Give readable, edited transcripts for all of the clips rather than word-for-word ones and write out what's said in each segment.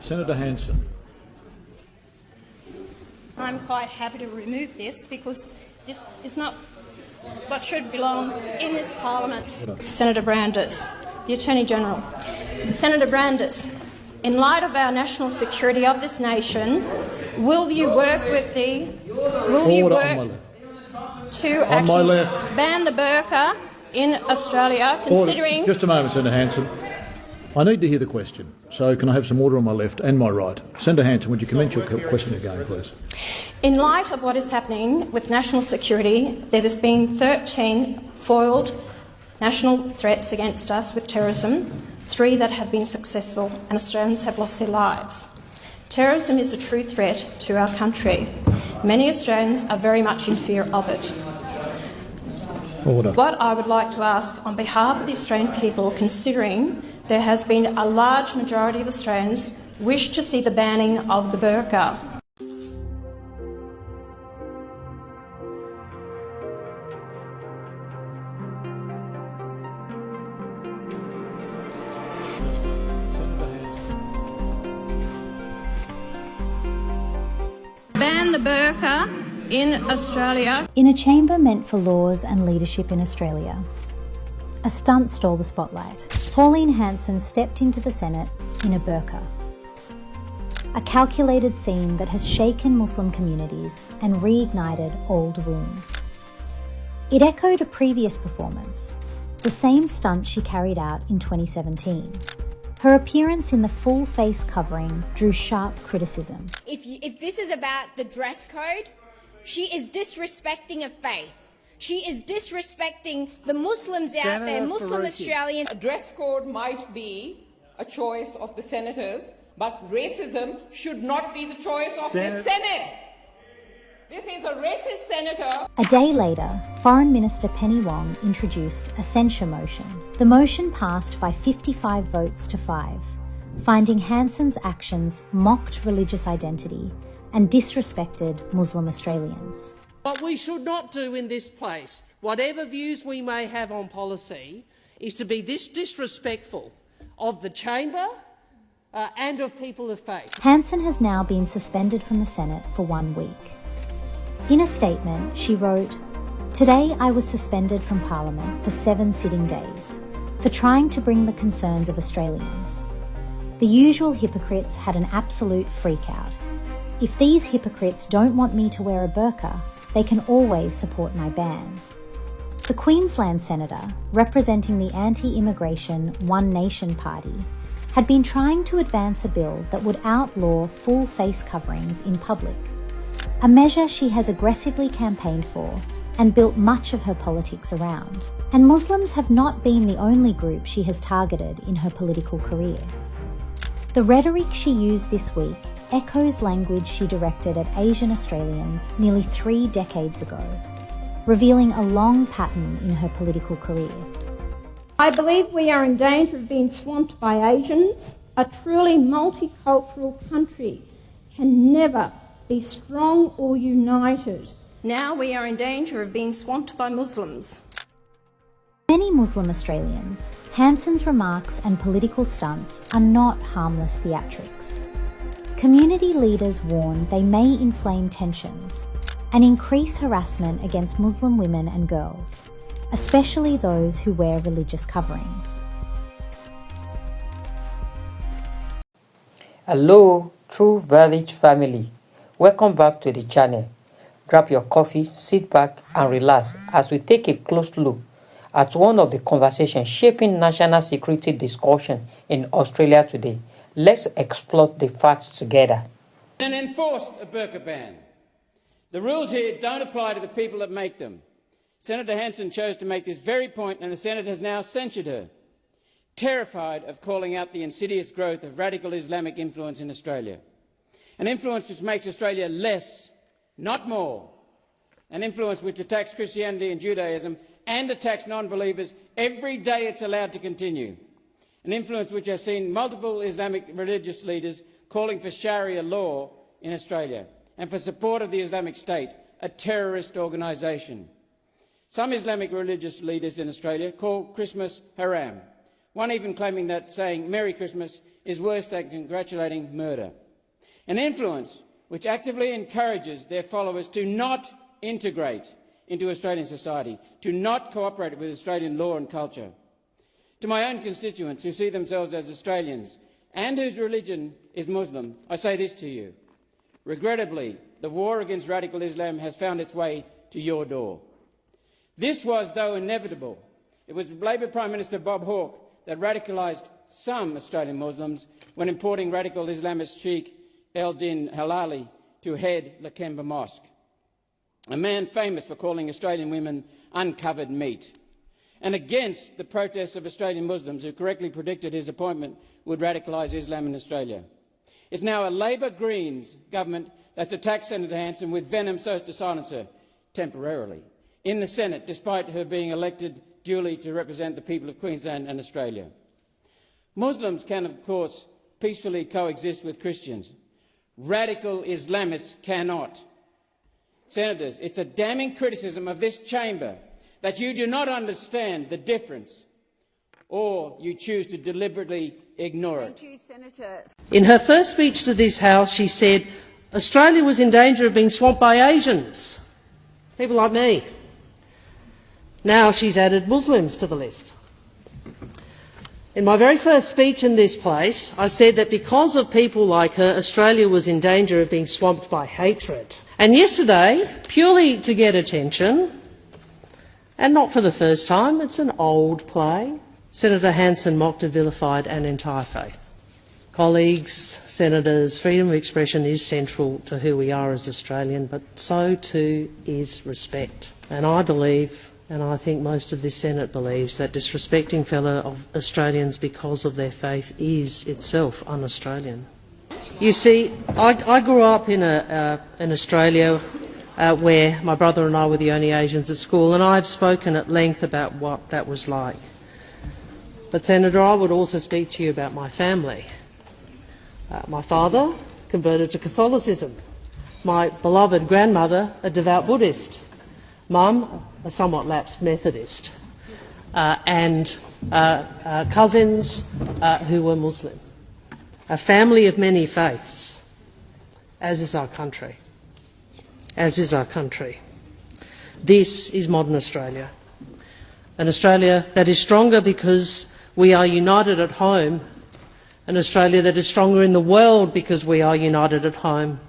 Senator Hanson. I'm quite happy to remove this because this is not what should belong in this parliament. Senator Brandis, the Attorney-General. Senator Brandis, in light of our national security of this nation, will you work with the... Will you work to actually ban the burqa in Australia, considering... Order. Just a moment, Senator Hanson. I need to hear the question, so can I have some order on my left and my right? Senator Hanson, would you commence your question again, please? In light of what is happening with national security, there has been 13 foiled national threats against us with terrorism, 3 that have been successful, and Australians have lost their lives. Terrorism is a true threat to our country. Many Australians are very much in fear of it. Order. What I would like to ask on behalf of the Australian people, considering there has been a large majority of Australians wish to see the banning of the burqa. Ban the burqa in Australia. In a chamber meant for laws and leadership in Australia, a stunt stole the spotlight. Pauline Hanson stepped into the Senate in a burqa. A calculated scene that has shaken Muslim communities and reignited old wounds. It echoed a previous performance, the same stunt she carried out in 2017. Her appearance in the full face covering drew sharp criticism. If this is about the dress code, she is disrespecting a faith. She is disrespecting the Muslims out there, Muslim Australians. A dress code might be a choice of the senators, but racism should not be the choice of the Senate. This is a racist senator. A day later, Foreign Minister Penny Wong introduced a censure motion. The motion passed by 55 votes to 5, finding Hanson's actions mocked religious identity and disrespected Muslim Australians. What we should not do in this place, whatever views we may have on policy, is to be this disrespectful of the chamber and of people of faith. Hanson has now been suspended from the Senate for 1 week. In a statement, she wrote, "Today I was suspended from Parliament for 7 sitting days for trying to bring the concerns of Australians. The usual hypocrites had an absolute freak-out. If these hypocrites don't want me to wear a burqa, they can always support my ban." The Queensland senator, representing the anti-immigration One Nation party, had been trying to advance a bill that would outlaw full face coverings in public, a measure she has aggressively campaigned for and built much of her politics around. And Muslims have not been the only group she has targeted in her political career. The rhetoric she used this week echoes language she directed at Asian Australians nearly 3 decades ago, revealing a long pattern in her political career. I believe we are in danger of being swamped by Asians. A truly multicultural country can never be strong or united. Now we are in danger of being swamped by Muslims. Many Muslim Australians, Hanson's remarks and political stunts are not harmless theatrics. Community leaders warn they may inflame tensions and increase harassment against Muslim women and girls, especially those who wear religious coverings. Hello, True Village family. Welcome back to the channel. Grab your coffee, sit back and relax as we take a close look at one of the conversations shaping national security discussion in Australia today. Let's explore the facts together. And enforced a burqa ban. The rules here don't apply to the people that make them. Senator Hanson chose to make this very point, and the Senate has now censured her, terrified of calling out the insidious growth of radical Islamic influence in Australia. An influence which makes Australia less, not more. An influence which attacks Christianity and Judaism and attacks non-believers every day it's allowed to continue. An influence which has seen multiple Islamic religious leaders calling for Sharia law in Australia and for support of the Islamic State, a terrorist organisation. Some Islamic religious leaders in Australia call Christmas haram, one even claiming that saying Merry Christmas is worse than congratulating murder. An influence which actively encourages their followers to not integrate into Australian society, to not cooperate with Australian law and culture. To my own constituents who see themselves as Australians and whose religion is Muslim, I say this to you. Regrettably, the war against radical Islam has found its way to your door. This was, though inevitable, it was Labor Prime Minister Bob Hawke that radicalised some Australian Muslims when importing radical Islamist Sheikh Eldin Halali to head Lakemba Mosque, a man famous for calling Australian women uncovered meat, and against the protests of Australian Muslims who correctly predicted his appointment would radicalise Islam in Australia. It's now a Labor Greens government that's attacked Senator Hanson with venom so as to silence her, temporarily, in the Senate, despite her being elected duly to represent the people of Queensland and Australia. Muslims can, of course, peacefully coexist with Christians. Radical Islamists cannot. Senators, it's a damning criticism of this chamber that you do not understand the difference, or you choose to deliberately ignore it. Thank you, Senator. In her first speech to this House, she said Australia was in danger of being swamped by Asians, people like me. Now she's added Muslims to the list. In my very first speech in this place, I said that because of people like her, Australia was in danger of being swamped by hatred. And yesterday, purely to get attention, and not for the first time, it's an old play, Senator Hanson mocked and vilified an entire faith. Colleagues, senators, freedom of expression is central to who we are as Australian, but so too is respect. And I believe, and I think most of this Senate believes, that disrespecting fellow Australians because of their faith is itself un-Australian. You see, I grew up in Australia where my brother and I were the only Asians at school, and I've spoken at length about what that was like. But, Senator, I would also speak to you about my family. My father converted to Catholicism. My beloved grandmother, a devout Buddhist. Mum, a somewhat lapsed Methodist. And cousins who were Muslim. A family of many faiths, as is our country. As is our country. This is modern Australia. An Australia that is stronger because we are united at home. An Australia that is stronger in the world because we are united at home.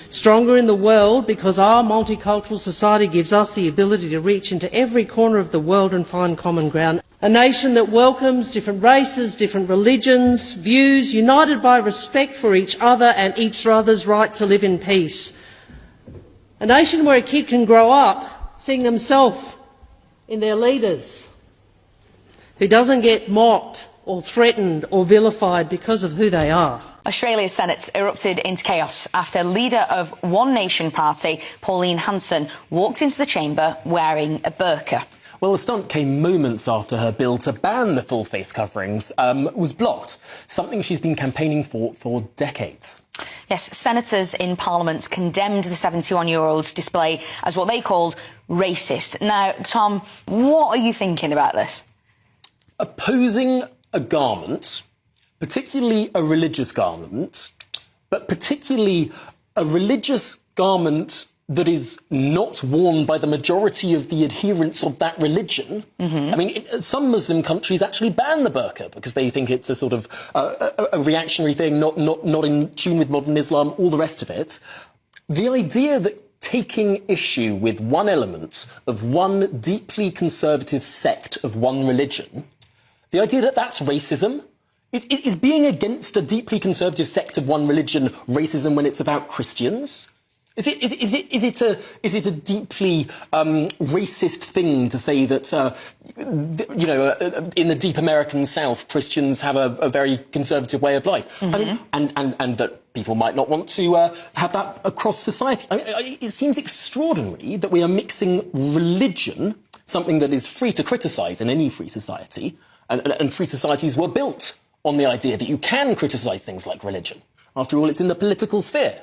Stronger in the world because our multicultural society gives us the ability to reach into every corner of the world and find common ground. A nation that welcomes different races, different religions, views, united by respect for each other and each other's right to live in peace. A nation where a kid can grow up seeing themselves in their leaders, who doesn't get mocked or threatened or vilified because of who they are. Australia's Senate erupted into chaos after leader of One Nation Party, Pauline Hanson, walked into the chamber wearing a burqa. Well, the stunt came moments after her bill to ban the full face coverings was blocked, something she's been campaigning for decades. Yes, senators in Parliament condemned the 71-year-old's display as what they called racist. Now, Tom, what are you thinking about this? Opposing a garment, particularly a religious garment, but particularly a religious garment that is not worn by the majority of the adherents of that religion. I mean, some Muslim countries actually ban the burqa because they think it's a sort of a reactionary thing, not in tune with modern Islam, all the rest of it. The idea that taking issue with one element of one deeply conservative sect of one religion, the idea that that's racism, is being against a deeply conservative sect of one religion racism when it's about Christians? Is it a deeply racist thing to say that in the deep American South Christians have a very conservative way of life, I mean, and that people might not want to have that across society? I mean, it seems extraordinary that we are mixing religion, something that is free to criticise in any free society, and free societies were built on the idea that you can criticise things like religion. After all, it's in the political sphere.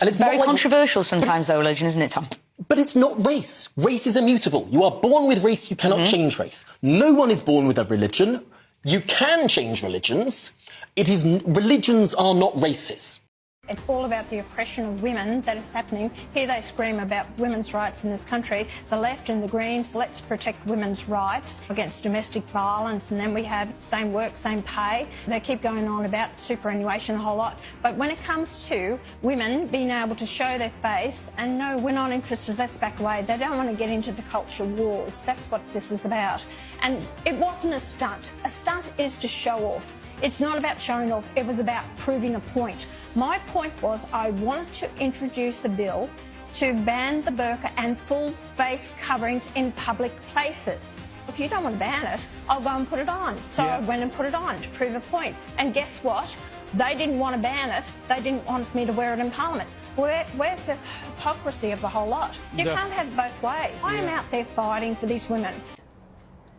And it's very controversial sometimes, though, religion, isn't it, Tom? But it's not race. Race is immutable. You are born with race, you cannot change race. No one is born with a religion. You can change religions. Religions are not racist. It's all about the oppression of women that is happening. Here they scream about women's rights in this country. The left and the Greens, let's protect women's rights against domestic violence. And then we have same work, same pay. They keep going on about superannuation a whole lot. But when it comes to women being able to show their face and no, we're not interested, let's back away. They don't want to get into the culture wars. That's what this is about. And it wasn't a stunt. A stunt is to show off. It's not about showing off, it was about proving a point. My point was I wanted to introduce a bill to ban the burqa and full face coverings in public places. If you don't want to ban it, I'll go and put it on. So I went and put it on to prove a point. And guess what? They didn't want to ban it. They didn't want me to wear it in Parliament. Where's the hypocrisy of the whole lot? You can't have it both ways. I am out there fighting for these women.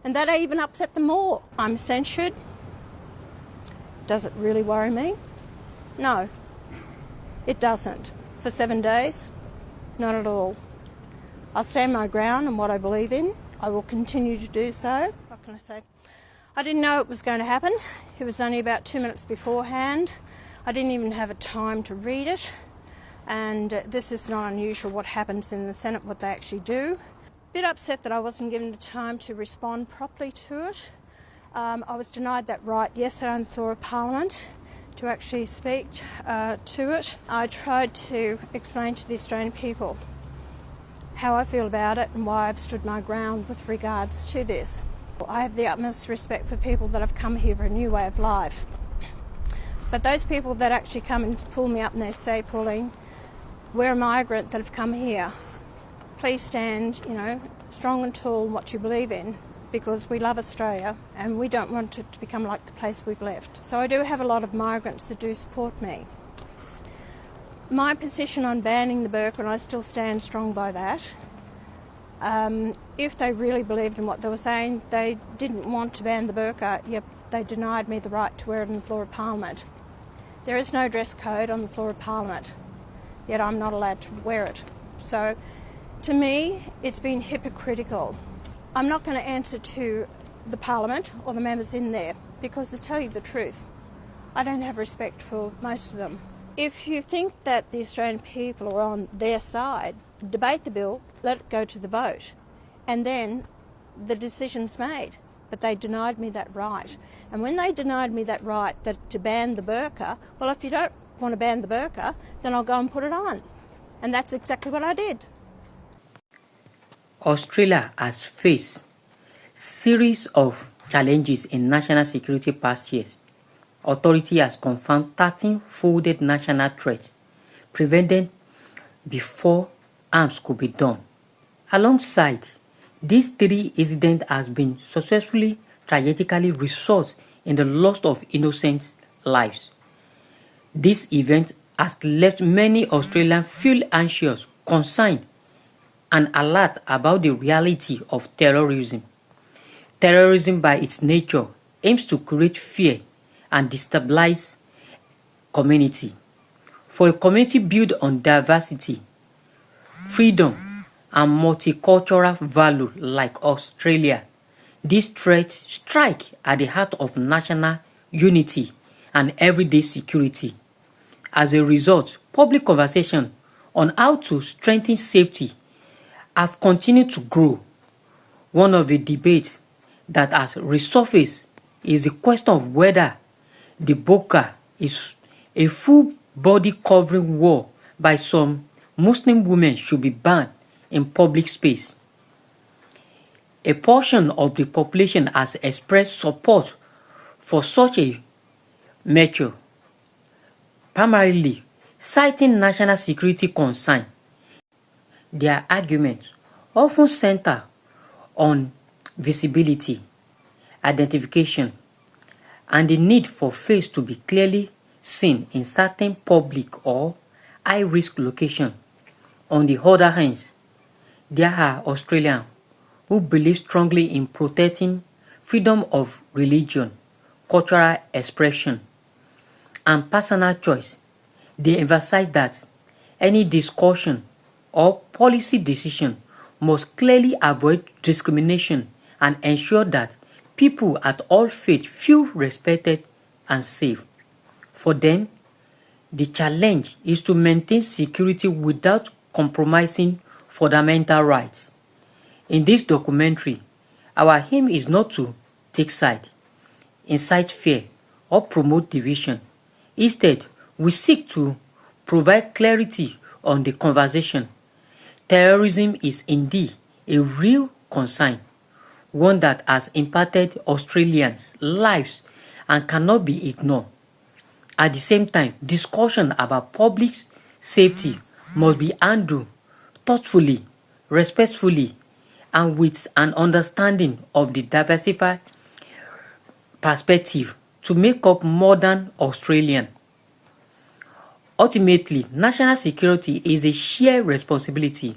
And that even upset them more. I'm censured. Does it really worry me? No, it doesn't. For 7 days, not at all. I'll stand my ground on what I believe in. I will continue to do so. What can I say? I didn't know it was going to happen. It was only about 2 minutes beforehand. I didn't even have a time to read it. And this is not unusual what happens in the Senate, what they actually do. Bit upset that I wasn't given the time to respond properly to it. I was denied that right yesterday on the floor of Parliament to actually speak to it. I tried to explain to the Australian people how I feel about it and why I've stood my ground with regards to this. I have the utmost respect for people that have come here for a new way of life. But those people that actually come and pull me up and they say, Pauline, we're a migrant that have come here. Please stand, strong and tall in what you believe in, because we love Australia and we don't want it to become like the place we've left. So I do have a lot of migrants that do support me. My position on banning the burqa, and I still stand strong by that, if they really believed in what they were saying, they didn't want to ban the burqa, yet they denied me the right to wear it on the floor of Parliament. There is no dress code on the floor of Parliament, yet I'm not allowed to wear it. So to me, it's been hypocritical. I'm not going to answer to the Parliament or the members in there because, to tell you the truth, I don't have respect for most of them. If you think that the Australian people are on their side, debate the bill, let it go to the vote, and then the decision's made. But they denied me that right. And when they denied me that right to ban the burqa, well, if you don't want to ban the burqa, then I'll go and put it on. And that's exactly what I did. Australia has faced series of challenges in national security past years. Authority has confirmed 13-folded national threats prevented before arms could be done. Alongside, these 3 incidents has been successfully tragically result in the loss of innocent lives. This event has left many Australians feel anxious, concerned, and alert about the reality of terrorism. Terrorism by its nature aims to create fear and destabilize community. For a community built on diversity, freedom, and multicultural value like Australia, these threats strike at the heart of national unity and everyday security. As a result, public conversation on how to strengthen safety have continued to grow. One of the debates that has resurfaced is the question of whether the burqa is a full body covering wore by some Muslim women should be banned in public space. A portion of the population has expressed support for such a measure, primarily citing national security concern. Their arguments often center on visibility, identification, and the need for face to be clearly seen in certain public or high-risk locations. On the other hand, there are Australians who believe strongly in protecting freedom of religion, cultural expression, and personal choice. They emphasize that any discussion or policy decision must clearly avoid discrimination and ensure that people at all faiths feel respected and safe. For them, the challenge is to maintain security without compromising fundamental rights. In this documentary, our aim is not to take side, incite fear, or promote division. Instead, we seek to provide clarity on the conversation. Terrorism is indeed a real concern, one that has impacted Australians' lives and cannot be ignored. At the same time, discussion about public safety must be handled thoughtfully, respectfully, and with an understanding of the diversified perspective to make up modern Australian. Ultimately, national security is a shared responsibility,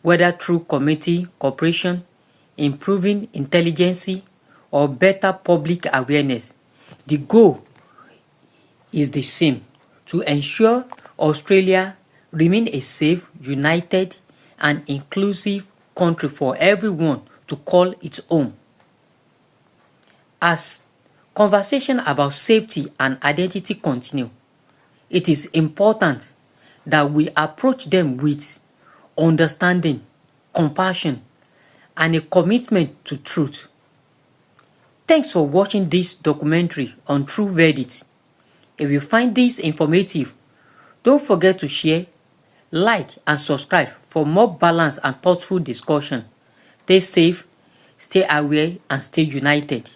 whether through community cooperation, improving intelligence, or better public awareness. The goal is the same: to ensure Australia remains a safe, united, and inclusive country for everyone to call its own. As conversation about safety and identity continue, it is important that we approach them with understanding, compassion, and a commitment to truth. Thanks for watching this documentary on True Verdicts. If you find this informative, don't forget to share, like, and subscribe for more balanced and thoughtful discussion. Stay safe, stay aware, and stay united.